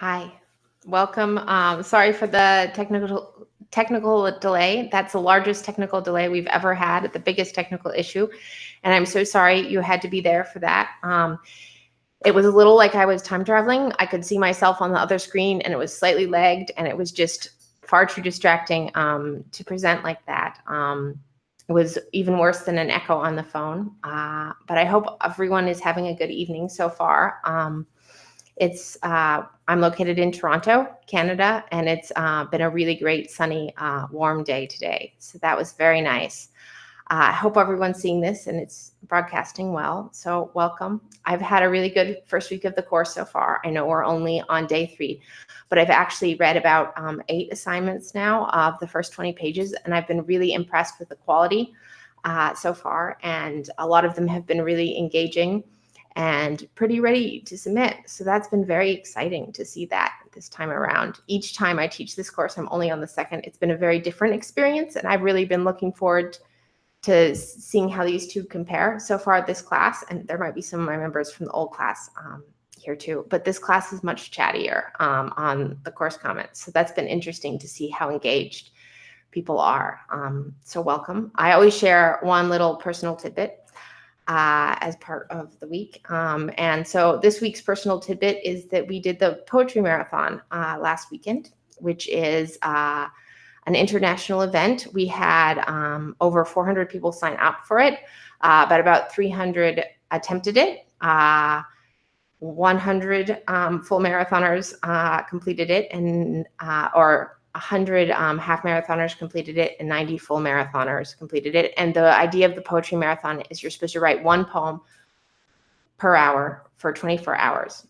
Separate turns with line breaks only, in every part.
Hi, welcome. Sorry for the technical delay. That's the largest technical delay we've ever had, the biggest technical issue, and I'm so sorry you had to be there for that. It was a little like I was time traveling. I could see myself on the other screen, and it was slightly lagged, and it was just far too distracting to present like that. It was even worse than an echo on the phone. But I hope everyone is having a good evening so far. I'm located in Toronto, Canada, and it's been a really great, sunny, warm day today. So that was very nice. I hope everyone's seeing this and it's broadcasting well. So welcome. I've had a really good first week of the course so far. I know we're only on day 3, but I've actually read about 8 assignments now of the first 20 pages, and I've been really impressed with the quality so far. And a lot of them have been really engaging and pretty ready to submit. So that's been very exciting to see that this time around. Each time I teach this course, I'm only on the second. It's been a very different experience, and I've really been looking forward to seeing how these two compare so far this class. And there might be some of my members from the old class here too, but this class is much chattier on the course comments. So that's been interesting to see how engaged people are. So welcome. I always share one little personal tidbit as part of the week. And so this week's personal tidbit is that we did the poetry marathon last weekend, which is an international event. We had over 400 people sign up for it, but about 300 attempted it. 100 full marathoners completed it, and or 100 half marathoners completed it, and 90 full marathoners completed it. And the idea of the poetry marathon is you're supposed to write one poem per hour for 24 hours,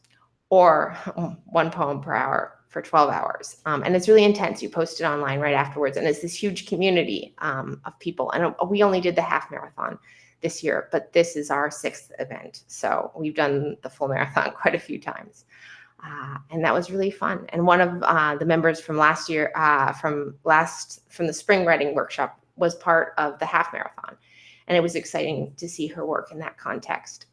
or one poem per hour for 12 hours. And it's really intense. You post it online right afterwards, and it's this huge community of people. And we only did the half marathon this year, but this is our 6th event. So we've done the full marathon quite a few times. And that was really fun. And one of the members from last year, from the spring writing workshop, was part of the half marathon. And it was exciting to see her work in that context.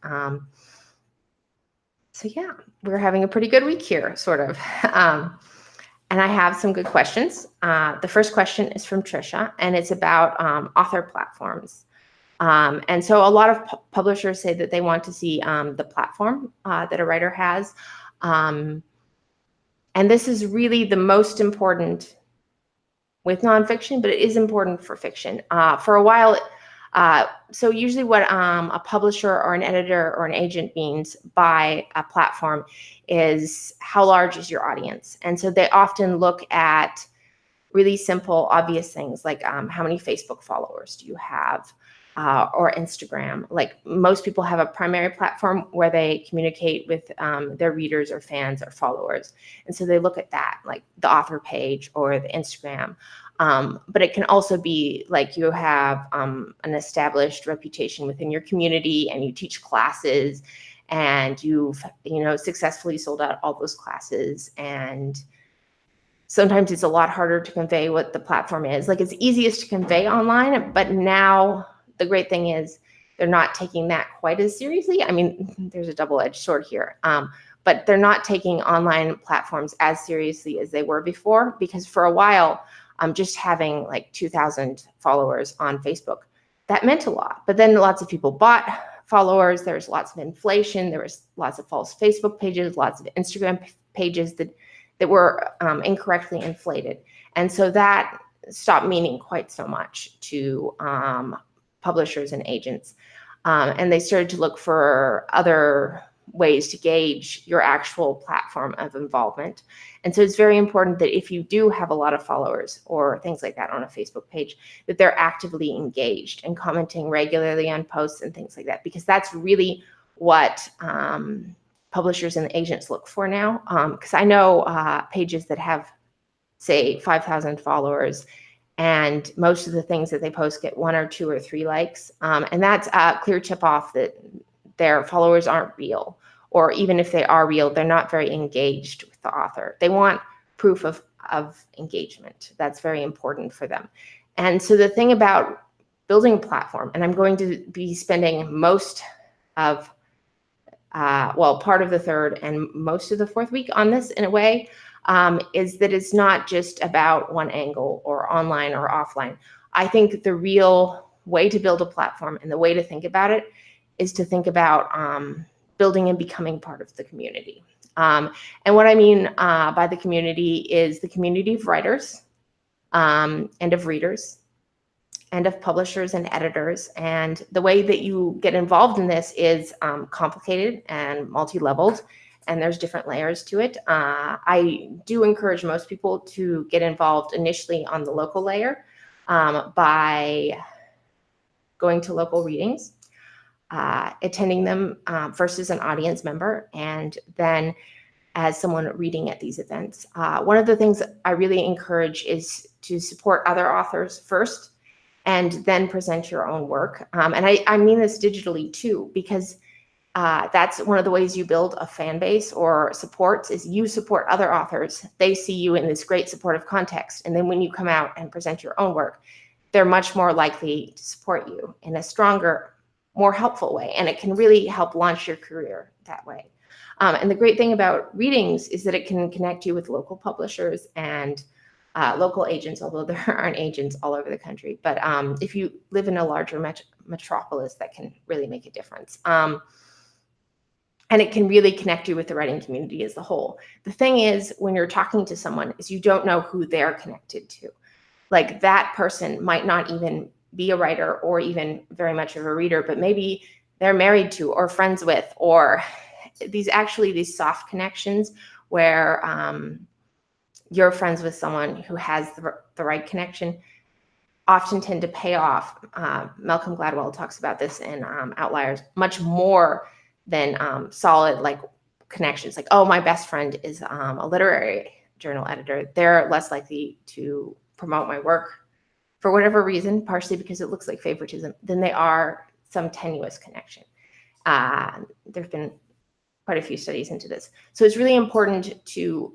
So yeah, we're having a pretty good week here, sort of. And I have some good questions. The first question is from Trisha, and it's about author platforms. And so a lot of publishers say that they want to see the platform that a writer has. And this is really the most important with nonfiction, but it is important for fiction. For a while, so usually what a publisher or an editor or an agent means by a platform is how large is your audience. And so they often look at really simple, obvious things like how many Facebook followers do you have? Or Instagram. Like most people have a primary platform where they communicate with their readers or fans or followers. And so they look at that, like the author page or the Instagram. But it can also be like you have an established reputation within your community, and you teach classes, and you've successfully sold out all those classes. And sometimes it's a lot harder to convey what the platform is. Like it's easiest to convey online, but now the great thing is they're not taking that quite as seriously. I mean, there's a double-edged sword here, but they're not taking online platforms as seriously as they were before, because for a while, just having like 2,000 followers on Facebook, that meant a lot. But then lots of people bought followers. There's lots of inflation. There was lots of false Facebook pages, lots of Instagram pages that were incorrectly inflated. And so that stopped meaning quite so much to publishers and agents. And they started to look for other ways to gauge your actual platform of involvement. And so it's very important that if you do have a lot of followers or things like that on a Facebook page, that they're actively engaged and commenting regularly on posts and things like that, because that's really what publishers and agents look for now. Because I know pages that have, say, 5,000 followers, and most of the things that they post get 1 or 2 or 3 likes. And that's a clear tip off that their followers aren't real. Or even if they are real, they're not very engaged with the author. They want proof of engagement. That's very important for them. And so the thing about building a platform, and I'm going to be spending most of well, part of the third and most of the fourth week on this in a way, is that it's not just about one angle or online or offline. I think the real way to build a platform and the way to think about it is to think about building and becoming part of the community. And what I mean by the community is the community of writers and of readers and of publishers and editors. And the way that you get involved in this is complicated and multi-leveled, and there's different layers to it. I do encourage most people to get involved initially on the local layer by going to local readings, attending them first as an audience member, and then as someone reading at these events. One of the things I really encourage is to support other authors first, and then present your own work. And I mean this digitally too, because that's one of the ways you build a fan base or supports is you support other authors. They see you in this great supportive context. And then when you come out and present your own work, they're much more likely to support you in a stronger, more helpful way. And it can really help launch your career that way. And the great thing about readings is that it can connect you with local publishers and local agents, although there aren't agents all over the country. But if you live in a larger metropolis, that can really make a difference. And it can really connect you with the writing community as a whole. The thing is, when you're talking to someone, is you don't know who they're connected to. Like that person might not even be a writer or even very much of a reader, but maybe they're married to or friends with, or these soft connections where you're friends with someone who has the right connection often tend to pay off. Malcolm Gladwell talks about this in Outliers much more than solid like connections. Like, oh, my best friend is a literary journal editor. They're less likely to promote my work for whatever reason, partially because it looks like favoritism, than they are some tenuous connection. There've been quite a few studies into this. So it's really important to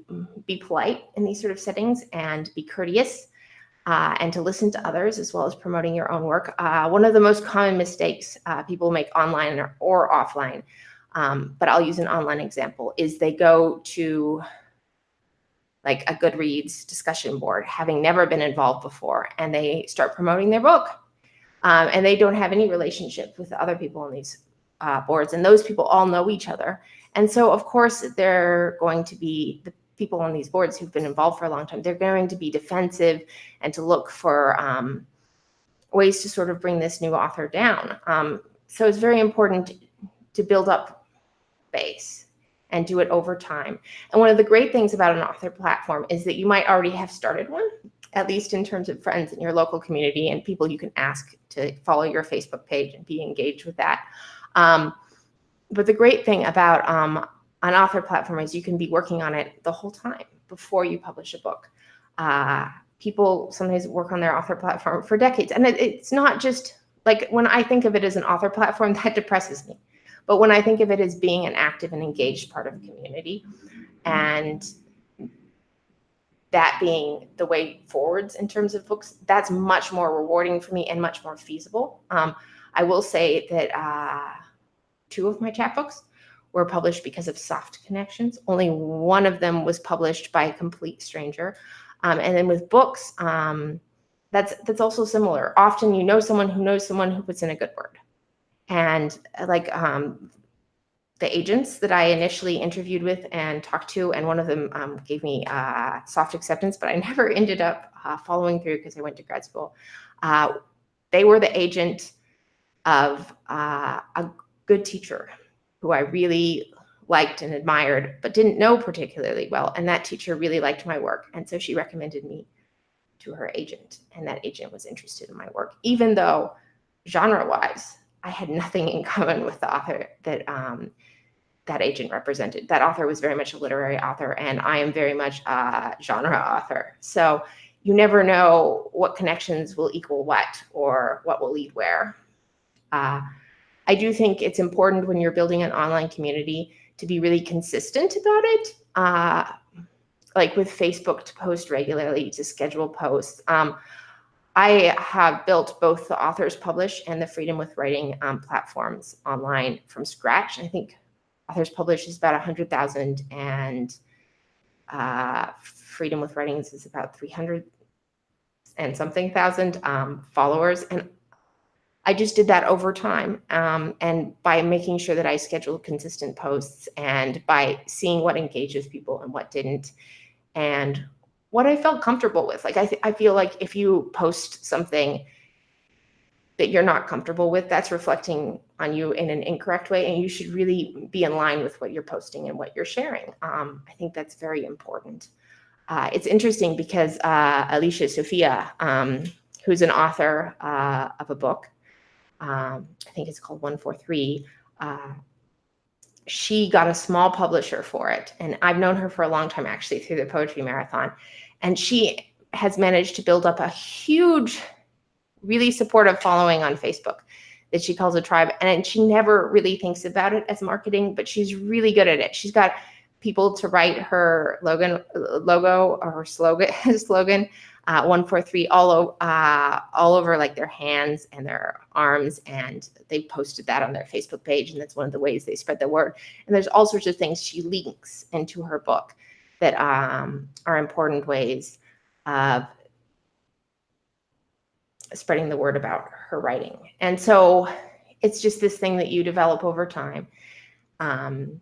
be polite in these sort of settings and be courteous and to listen to others as well as promoting your own work. One of the most common mistakes people make online or offline, but I'll use an online example, is they go to like a Goodreads discussion board, having never been involved before, and they start promoting their book. And they don't have any relationship with the other people on these boards, and those people all know each other. And so, of course, they're going to be the people on these boards who've been involved for a long time. They're going to be defensive and to look for ways to sort of bring this new author down. So it's very important to build up base and do it over time. And one of the great things about an author platform is that you might already have started one, at least in terms of friends in your local community and people you can ask to follow your Facebook page and be engaged with that. But the great thing about an author platform is you can be working on it the whole time before you publish a book. People sometimes work on their author platform for decades. And it's not just like, when I think of it as an author platform, that depresses me. But when I think of it as being an active and engaged part of a community, and that being the way forwards in terms of books, that's much more rewarding for me and much more feasible. I will say that 2 of my chapbooks were published because of soft connections. Only one of them was published by a complete stranger. And then with books, that's also similar. Often you know someone who puts in a good word. And like the agents that I initially interviewed with and talked to, and one of them gave me soft acceptance, but I never ended up following through because I went to grad school. They were the agent of a good teacher who I really liked and admired, but didn't know particularly well. And that teacher really liked my work. And so she recommended me to her agent, and that agent was interested in my work, even though genre-wise, I had nothing in common with the author that that agent represented. That author was very much a literary author, and I am very much a genre author. So you never know what connections will equal what, or what will lead where. I do think it's important when you're building an online community to be really consistent about it. Like with Facebook, to post regularly, to schedule posts. I have built both the Authors Publish and the Freedom with Writing platforms online from scratch. I think Authors Published is about 100,000, and Freedom with Writings is about 300 and something thousand followers. And I just did that over time. And by making sure that I scheduled consistent posts, and by seeing what engages people and what didn't, and what I felt comfortable with. Like, I feel like if you post something that you're not comfortable with, that's reflecting on you in an incorrect way, and you should really be in line with what you're posting and what you're sharing. I think that's very important. It's interesting because Alicia Sophia, who's an author of a book, I think it's called 143, she got a small publisher for it. And I've known her for a long time, actually, through the Poetry Marathon. And she has managed to build up a huge, really supportive following on Facebook that she calls a tribe. And she never really thinks about it as marketing, but she's really good at it. She's got people to write her logo or her slogan, 143 all over, like, their hands and their arms, and they posted that on their Facebook page, and that's one of the ways they spread the word. And there's all sorts of things she links into her book that are important ways of spreading the word about her writing. And so it's just this thing that you develop over time. And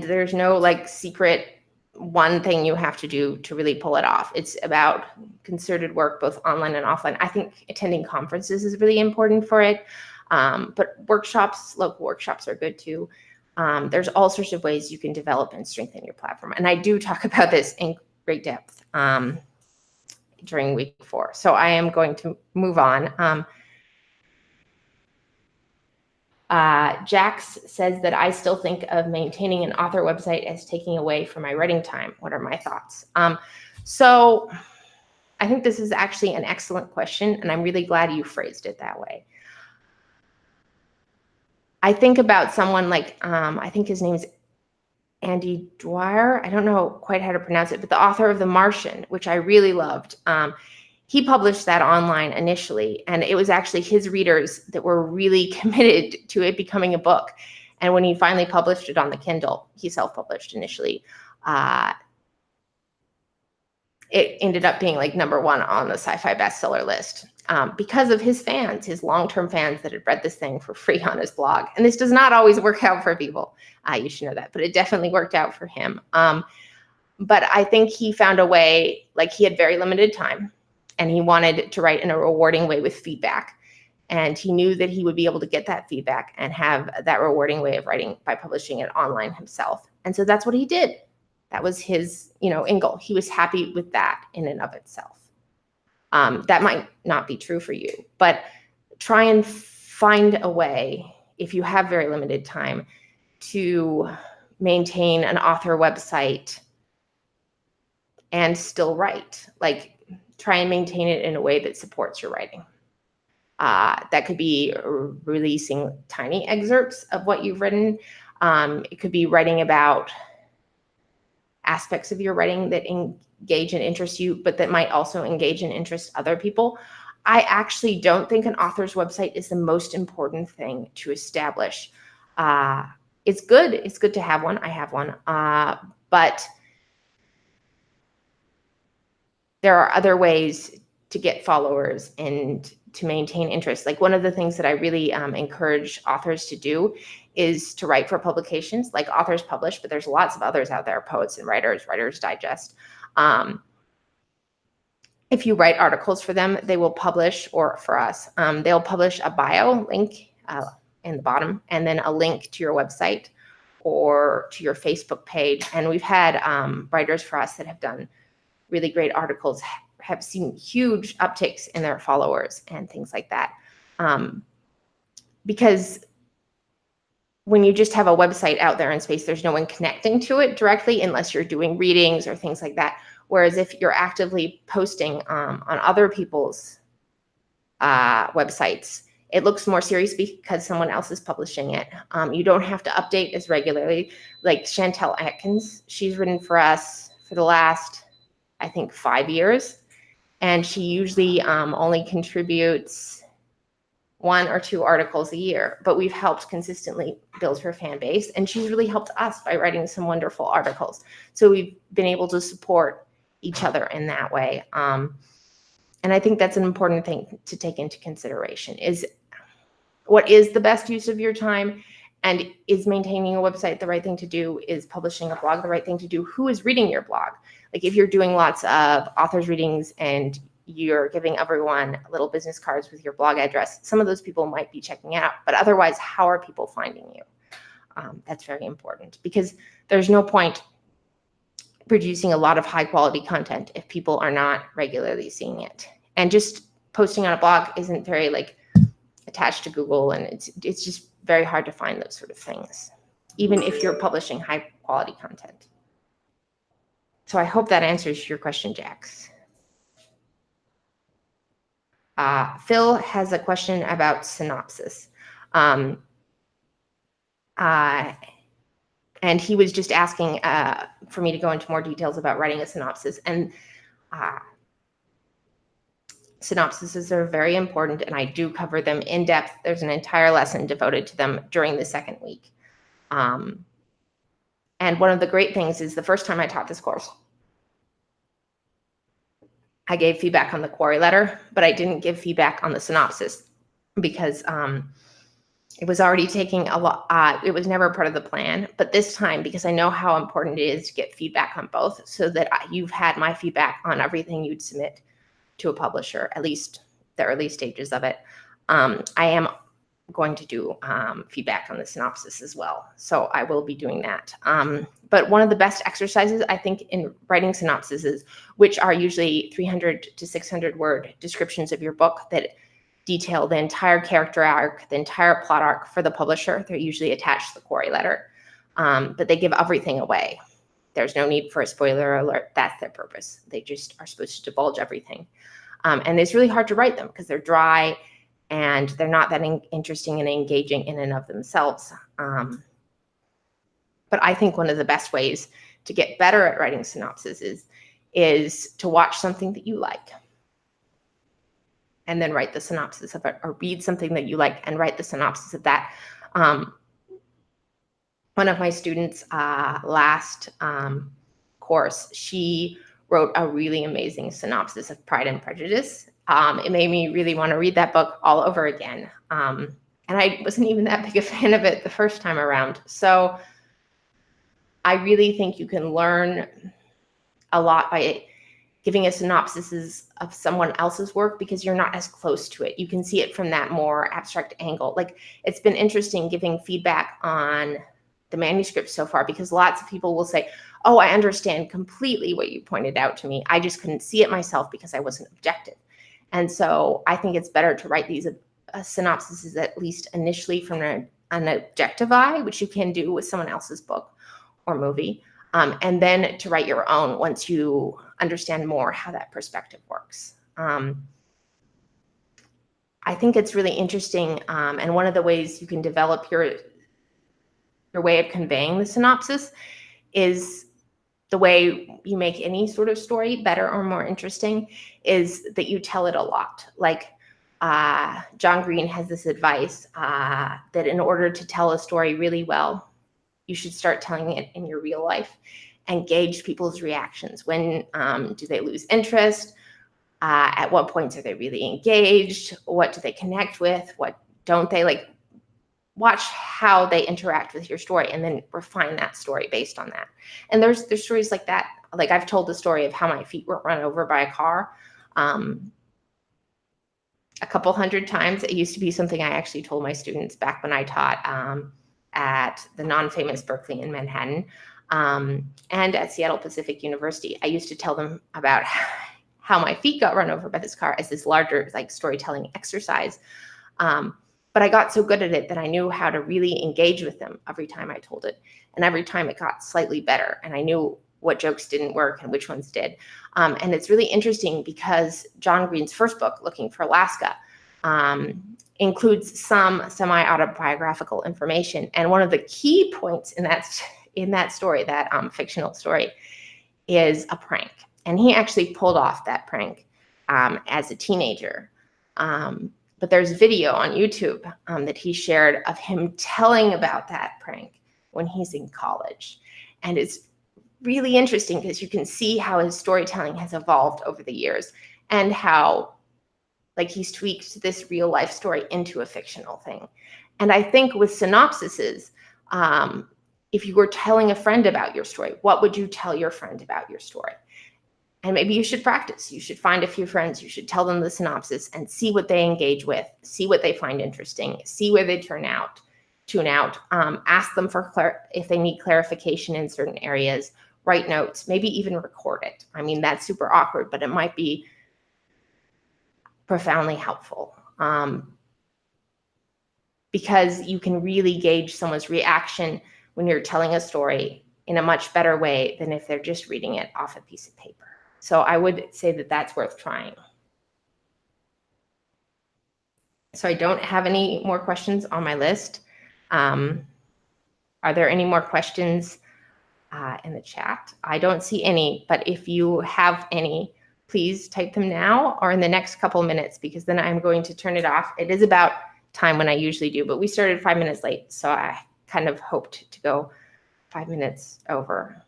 there's no, like, secret one thing you have to do to really pull it off. It's about concerted work, both online and offline. I think attending conferences is really important for it. But local workshops are good too. There's all sorts of ways you can develop and strengthen your platform. And I do talk about this in great depth during week 4. So I am going to move on. Jax says that I still think of maintaining an author website as taking away from my writing time. What are my thoughts? So I think this is actually an excellent question, and I'm really glad you phrased it that way. I think about someone like, I think his name is Andy Dwyer. I don't know quite how to pronounce it, but the author of The Martian, which I really loved. He published that online initially, and it was actually his readers that were really committed to it becoming a book. And when he finally published it on the Kindle, he self-published initially, it ended up being like #1 on the sci-fi bestseller list because of his fans, his long-term fans that had read this thing for free on his blog. And this does not always work out for people. You should know that, but it definitely worked out for him. But I think he found a way, like, he had very limited time, and he wanted to write in a rewarding way with feedback. And he knew that he would be able to get that feedback and have that rewarding way of writing by publishing it online himself. And so that's what he did. That was his, end goal. He was happy with that in and of itself. That might not be true for you, but try and find a way, if you have very limited time, to maintain an author website and still write. Like, try and maintain it in a way that supports your writing. That could be releasing tiny excerpts of what you've written. It could be writing about aspects of your writing that engage and interest you, but that might also engage and interest other people. I actually don't think an author's website is the most important thing to establish. It's good. It's good to have one. I have one. But there are other ways to get followers and to maintain interest. Like, one of the things that I really encourage authors to do is to write for publications like Authors Publish, but there's lots of others out there, Poets and Writers, Writers Digest. If you write articles for them, they will publish, or for us, they'll publish a bio link in the bottom, and then a link to your website or to your Facebook page. And we've had writers for us that have done really great articles, have seen huge upticks in their followers and things like that. Because when you just have a website out there in space, there's no one connecting to it directly unless you're doing readings or things like that. Whereas if you're actively posting on other people's websites, it looks more serious because someone else is publishing it. You don't have to update as regularly. Like Chantel Atkins, she's written for us for the last, I think, 5 years. And she usually only contributes 1 or 2 articles a year, but we've helped consistently build her fan base, and she's really helped us by writing some wonderful articles. So we've been able to support each other in that way. And I think that's an important thing to take into consideration, is what is the best use of your time, and is maintaining a website the right thing to do? Is publishing a blog the right thing to do? Who is reading your blog? Like if you're doing lots of authors readings and you're giving everyone little business cards with your blog address, some of those people might be checking out, but otherwise, how are people finding you? That's very important, because there's no point producing a lot of high quality content if people are not regularly seeing it. And just posting on a blog isn't very attached to Google, and it's just very hard to find those sort of things, even if you're publishing high quality content. So I hope that answers your question, Jax. Phil has a question about synopsis. And he was just asking for me to go into more details about writing a synopsis. And synopsises are very important, and I do cover them in depth. There's an entire lesson devoted to them during the second week. And one of the great things is the first time I taught this course, I gave feedback on the query letter, but I didn't give feedback on the synopsis because it was already taking a lot. It was never part of the plan. But this time, because I know how important it is to get feedback on both, so that you've had my feedback on everything you'd submit to a publisher, at least the early stages of it, I am going to do feedback on the synopsis as well. So I will be doing that. But one of the best exercises, I think, in writing synopsises, which are usually 300 to 600 word descriptions of your book that detail the entire character arc, the entire plot arc for the publisher. They're usually attached to the query letter, but they give everything away. There's no need for a spoiler alert. That's their purpose. They just are supposed to divulge everything. And it's really hard to write them because they're dry and they're not that interesting and engaging in and of themselves. But I think one of the best ways to get better at writing synopses is to watch something that you like and then write the synopsis of it, or read something that you like and write the synopsis of that. One of my students last course, she wrote a really amazing synopsis of Pride and Prejudice. It made me really want to read that book all over again. And I wasn't even that big a fan of it the first time around. So I really think you can learn a lot by giving a synopsis of someone else's work, because you're not as close to it. You can see it from that more abstract angle. Like, it's been interesting giving feedback on the manuscript so far, because lots of people will say, oh, I understand completely what you pointed out to me. I just couldn't see it myself because I wasn't objective. And so I think it's better to write these synopsises, at least initially, from an objective eye, which you can do with someone else's book or movie, and then to write your own once you understand more how that perspective works. I think it's really interesting, and one of the ways you can develop your way of conveying the synopsis is the way you make any sort of story better or more interesting is that you tell it a lot. Like John Green has this advice that in order to tell a story really well, you should start telling it in your real life and gauge people's reactions. When do they lose interest? At what points are they really engaged? What do they connect with? What don't they? Like, watch how they interact with your story and then refine that story based on that. And there's stories like that. Like, I've told the story of how my feet were run over by a car a couple hundred times. It used to be something I actually told my students back when I taught at the non-famous Berkeley in Manhattan, and at Seattle Pacific University. I used to tell them about how my feet got run over by this car as this larger storytelling exercise. But I got so good at it that I knew how to really engage with them every time I told it. And every time it got slightly better. And I knew what jokes didn't work and which ones did. And it's really interesting because John Green's first book, Looking for Alaska, includes some semi-autobiographical information. And one of the key points in that story, that fictional story, is a prank. And he actually pulled off that prank as a teenager. But there's video on YouTube that he shared of him telling about that prank when he's in college. And it's really interesting because you can see how his storytelling has evolved over the years and how like he's tweaked this real life story into a fictional thing. And I think with synopsises, if you were telling a friend about your story, what would you tell your friend about your story? And maybe you should practice. You should find a few friends. You should tell them the synopsis and see what they engage with, see what they find interesting, see where they tune out. Ask them for if they need clarification in certain areas, write notes, maybe even record it. I mean, that's super awkward, but it might be profoundly helpful because you can really gauge someone's reaction when you're telling a story in a much better way than if they're just reading it off a piece of paper. So I would say that that's worth trying. So I don't have any more questions on my list. Are there any more questions in the chat? I don't see any, but if you have any, please type them now or in the next couple minutes, because then I'm going to turn it off. It is about time when I usually do, but we started 5 minutes late, so I kind of hoped to go 5 minutes over,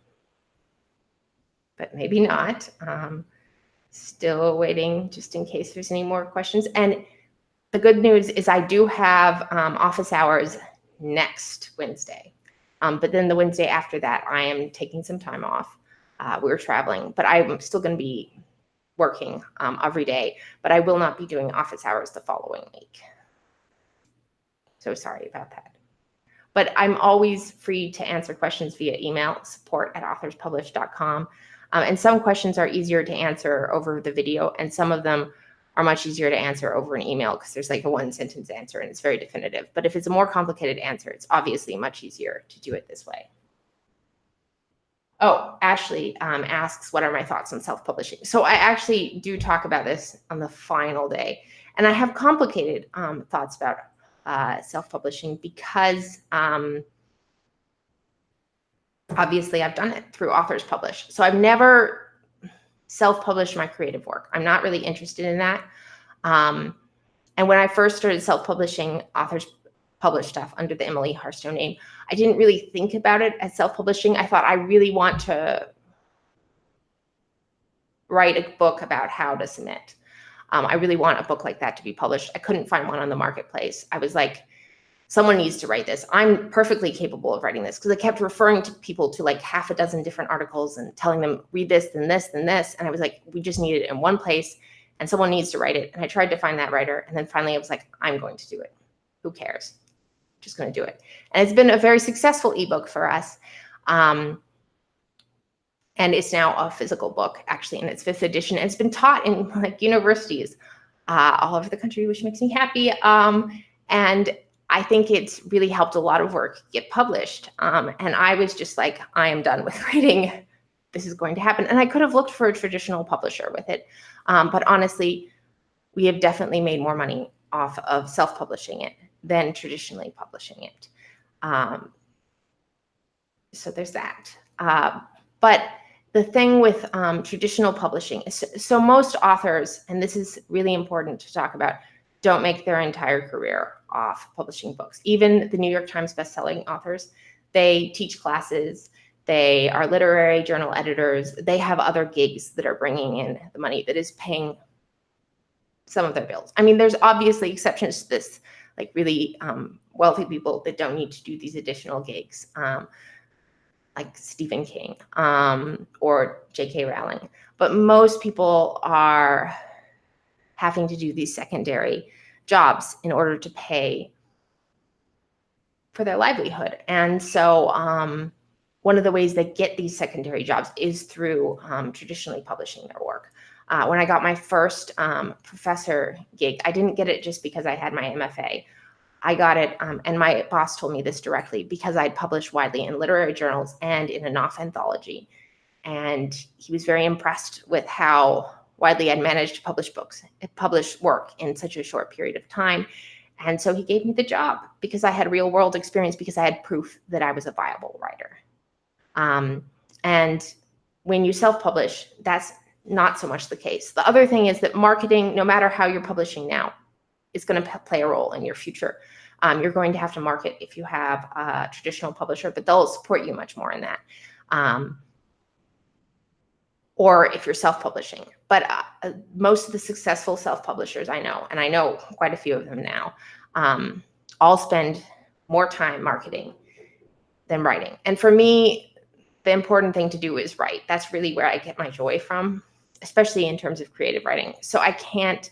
but maybe not. Still waiting just in case there's any more questions. And the good news is I do have office hours next Wednesday. But then the Wednesday after that, I am taking some time off. We're traveling, but I'm still going to be working every day, but I will not be doing office hours the following week. So sorry about that. But I'm always free to answer questions via email, support@authorspublish.com. And some questions are easier to answer over the video, and some of them are much easier to answer over an email because there's like a one-sentence answer and it's very definitive. But if it's a more complicated answer, it's obviously much easier to do it this way. Oh, Ashley asks, what are my thoughts on self-publishing? So I actually do talk about this on the final day. And I have complicated thoughts about self-publishing because obviously I've done it through Authors Publish. So I've never self-published my creative work. I'm not really interested in that. And when I first started self-publishing Authors Publish stuff under the Emily Harstone name, I didn't really think about it as self-publishing. I thought I really want to write a book about how to submit. I really want a book like that to be published. I couldn't find one on the marketplace. I was like, someone needs to write this. I'm perfectly capable of writing this, because I kept referring to people to like half a dozen different articles and telling them, read this, then this, then this. And I was like, we just need it in one place and someone needs to write it. And I tried to find that writer. And then finally I was like, I'm going to do it. Who cares? Just going to do it. And it's been a very successful ebook for us. And it's now a physical book, actually, in its 5th edition. And it's been taught in like universities all over the country, which makes me happy. And I think it's really helped a lot of work get published. And I was just like, I am done with writing. This is going to happen. And I could have looked for a traditional publisher with it. But honestly, we have definitely made more money off of self-publishing it than traditionally publishing it. So there's that. But the thing with traditional publishing is, so most authors, and this is really important to talk about, don't make their entire career off publishing books. Even the New York Times bestselling authors, they teach classes, they are literary journal editors, they have other gigs that are bringing in the money that is paying some of their bills. I mean, there's obviously exceptions to this, like really wealthy people that don't need to do these additional gigs, like Stephen King or J.K. Rowling. But most people are having to do these secondary jobs in order to pay for their livelihood. And so one of the ways they get these secondary jobs is through traditionally publishing their work. When I got my first professor gig, I didn't get it just because I had my MFA. I got it, and my boss told me this directly, because I'd published widely in literary journals and in a Knopf anthology. And he was very impressed with how widely I'd managed to publish work in such a short period of time. And so he gave me the job because I had real world experience, because I had proof that I was a viable writer. And when you self-publish, that's not so much the case. The other thing is that marketing, no matter how you're publishing now, is going to play a role in your future. You're going to have to market if you have a traditional publisher, but they'll support you much more in that. Or if you're self-publishing. But most of the successful self-publishers I know, and I know quite a few of them now, all spend more time marketing than writing. And for me, the important thing to do is write. That's really where I get my joy from, especially in terms of creative writing. So I can't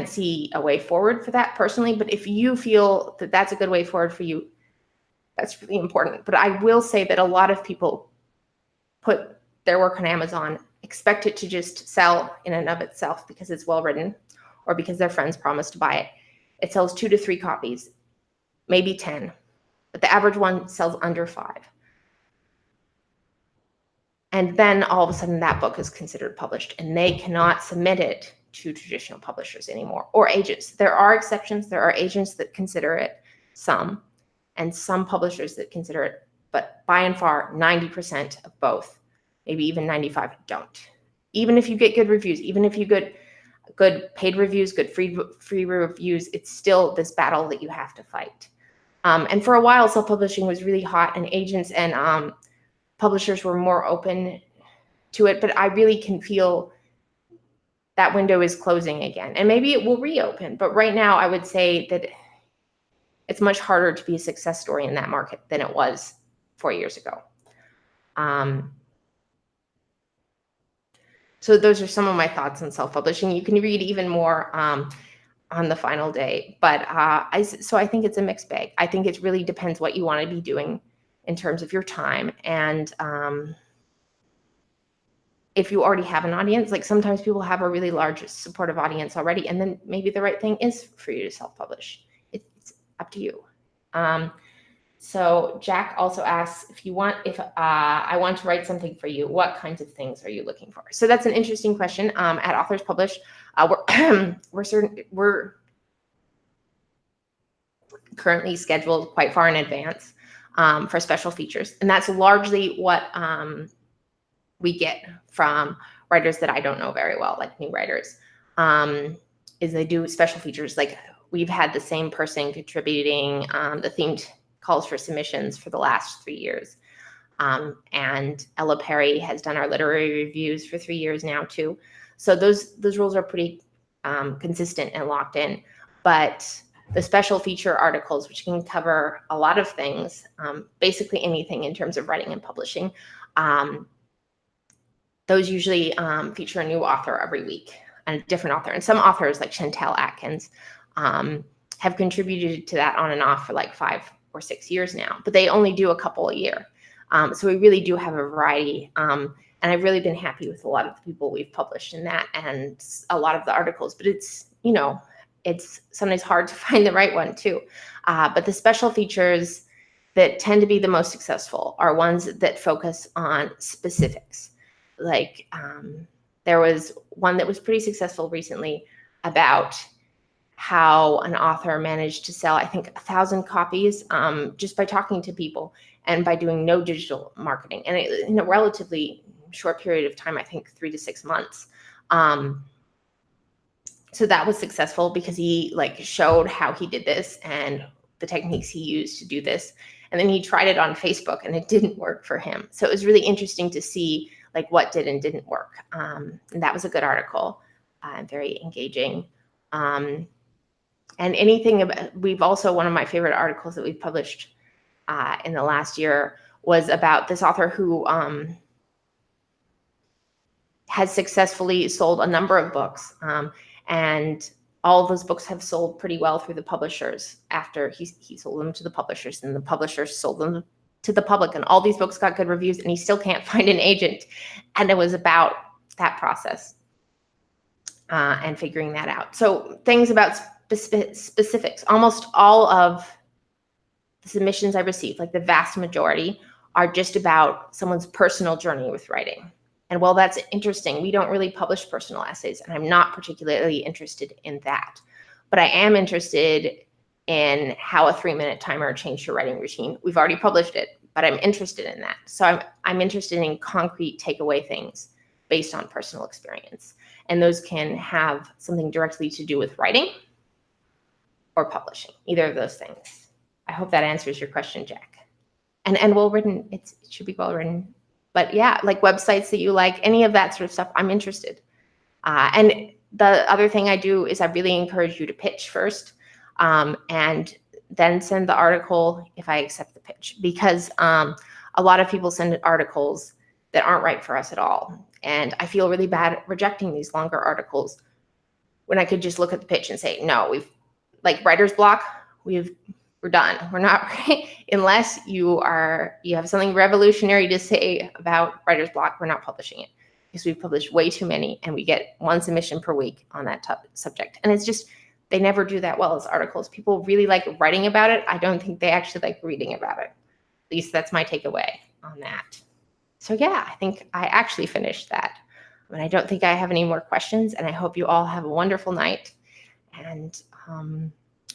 see a way forward for that personally, but if you feel that that's a good way forward for you, that's really important. But I will say that a lot of people put their work on Amazon, expect it to just sell in and of itself because it's well written or because their friends promised to buy it. It sells 2 to 3 copies, maybe 10, but the average one sells under 5. And then all of a sudden that book is considered published and they cannot submit it to traditional publishers anymore, or agents. There are exceptions. There are agents that consider it, and some publishers that consider it, but by and far, 90% of both, maybe even 95, don't. Even if you get good reviews, even if you get good paid reviews, good free reviews, it's still this battle that you have to fight. And for a while, self-publishing was really hot, and agents and publishers were more open to it, but I really can feel that window is closing again, and maybe it will reopen. But right now, I would say that it's much harder to be a success story in that market than it was 4 years ago. So those are some of my thoughts on self-publishing. You can read even more on the final day, but so I think it's a mixed bag. I think it really depends what you want to be doing in terms of your time, and if you already have an audience, like sometimes people have a really large supportive audience already, and then maybe the right thing is for you to self-publish. It's up to you. So Jack also asks if I want to write something for you, what kinds of things are you looking for? So that's an interesting question. At Authors Publish, we're currently scheduled quite far in advance for special features, and that's largely what we get from writers that I don't know very well, like new writers, is they do special features. Like we've had the same person contributing the themed calls for submissions for the last 3 years. And Ella Perry has done our literary reviews for 3 years now too. So those rules are pretty consistent and locked in. But the special feature articles, which can cover a lot of things, basically anything in terms of writing and publishing, those usually feature a new author every week, and a different author. And some authors like Chantel Atkins have contributed to that on and off for like 5 or 6 years now, but they only do a couple a year. So we really do have a variety. And I've really been happy with a lot of the people we've published in that and a lot of the articles, but it's, it's sometimes hard to find the right one too. But the special features that tend to be the most successful are ones that focus on specifics. Like there was one that was pretty successful recently about how an author managed to sell, I think, 1,000 copies just by talking to people and by doing no digital marketing, and in a relatively short period of time, I think 3 to 6 months. So that was successful because he showed how he did this and the techniques he used to do this. And then he tried it on Facebook and it didn't work for him. So it was really interesting to see what did and didn't work. And that was a good article, very engaging. And anything about, one of my favorite articles that we've published in the last year was about this author who has successfully sold a number of books. And all of those books have sold pretty well through the publishers after he sold them to the publishers, and the publishers sold them to the public. And all these books got good reviews, and he still can't find an agent. And it was about that process and figuring that out. So things about specifics. Almost all of the submissions I received, like the vast majority, are just about someone's personal journey with writing. And while that's interesting, we don't really publish personal essays, and I'm not particularly interested in that. But I am interested in how a 3-minute timer changed your writing routine. We've already published it, but I'm interested in that. So I'm interested in concrete takeaway things based on personal experience. And those can have something directly to do with writing or publishing, either of those things. I hope that answers your question, Jack. And well written, it should be well written. But yeah, like websites that you like, any of that sort of stuff, I'm interested. And the other thing I do is I really encourage you to pitch first, and then send the article if I accept the pitch, because a lot of people send articles that aren't right for us at all. And I feel really bad rejecting these longer articles when I could just look at the pitch and say, no, we've, like writer's block, we're done. We're not, unless you have something revolutionary to say about writer's block, we're not publishing it, because we've published way too many and we get one submission per week on that subject. And it's just, they never do that well as articles. People really like writing about it. I don't think they actually like reading about it. At least that's my takeaway on that. So yeah, I think I actually finished that. And I don't think I have any more questions, and I hope you all have a wonderful night. And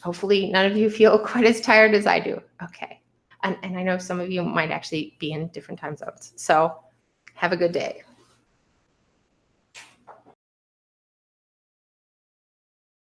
hopefully none of you feel quite as tired as I do. Okay. And I know some of you might actually be in different time zones. So have a good day.